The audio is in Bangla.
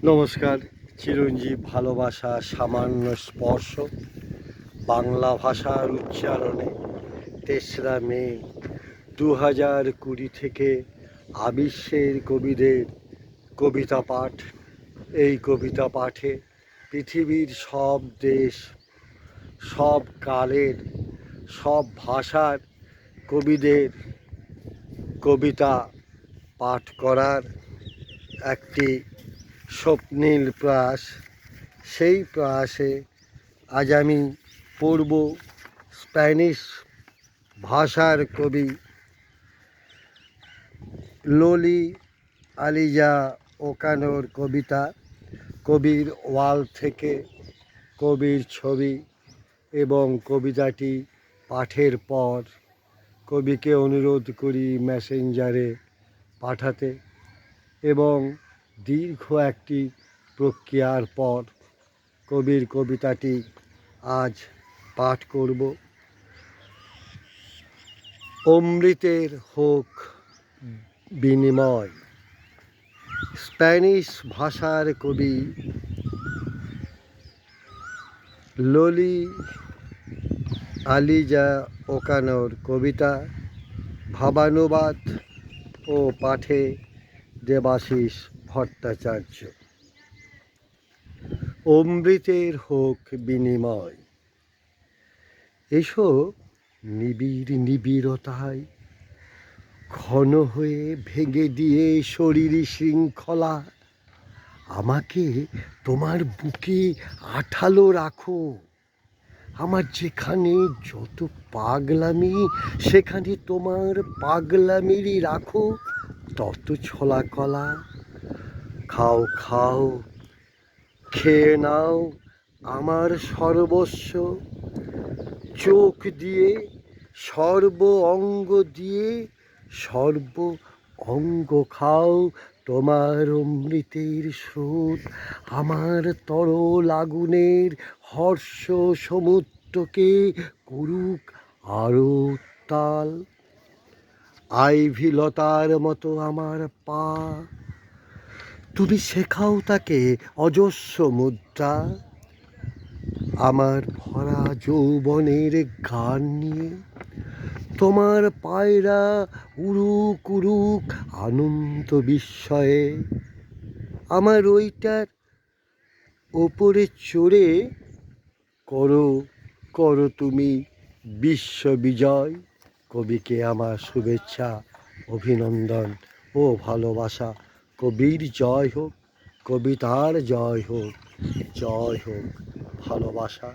নমস্কার। চিরঞ্জীব ভালোবাসা সামান্য স্পর্শ বাংলা ভাষার উচ্চারণে ৩রা মে 2020 থেকে আবিশ্বের কবিদের কবিতা পাঠ। এই কবিতা পাঠে পৃথিবীর সব দেশ, সব কালের, সব ভাষার কবিদের কবিতা পাঠ করার একটি স্বপ্নীল প্রয়াস। সেই প্রয়াসে আজ আমি পড়ব স্প্যানিশ ভাষার কবি লোলি আলিজা ওকানোর কবিতা। কবির ওয়াল থেকে কবির ছবি এবং কবিতাটি পাঠের পর কবিকে অনুরোধ করি মেসেঞ্জারে পাঠাতে, এবং দীর্ঘ একটি প্রক্রিয়ার পর কবির কবিতাটি আজ পাঠ করব। অমৃতের হোক বিনিময়। স্প্যানিশ ভাষার কবি লোলি আলিজা ওকানোর কবিতা, ভাবানুবাদ ও পাঠে দেবাশিস ভট্টাচার্য। অমৃতের হোক বিনিময়। এসো নিবিড় নিবিড়তায় ঘন হয়ে ভেঙে দিয়ে শরীরী শৃঙ্খলা, আমাকে তোমার বুকে আঠালো রাখো। আমার যেখানে যত পাগলামি, সেখানে তোমার পাগলামিরই রাখো তত ছোলা কলা। খাও খাও, খেয়ে নাও আমার সর্বস্ব। চোখ দিয়ে, সর্ব অঙ্গ দিয়ে, সর্ব অঙ্গ খাও তোমার অমৃতের স্রোত আমার তরল আগুনের হর্ষ সমুদ্রকে করুক আরো উত্তাল। আইভি লতার মতো আমার পা, তুমি শেখাও তাকে অজস্র মুদ্রা। আমার ভরা যৌবনের গান নিয়ে তোমার পায়রা উড়ুক উড়ুক আনন্দ বিস্ময়ে। আমার ওইটার ওপরে চড়ে করো করো তুমি বিশ্ব বিজয়। কবিকে আমার শুভেচ্ছা, অভিনন্দন ও ভালোবাসা। কবির জয় হোক, কবিতার জয় হোক, জয় হোক ভালোবাসা।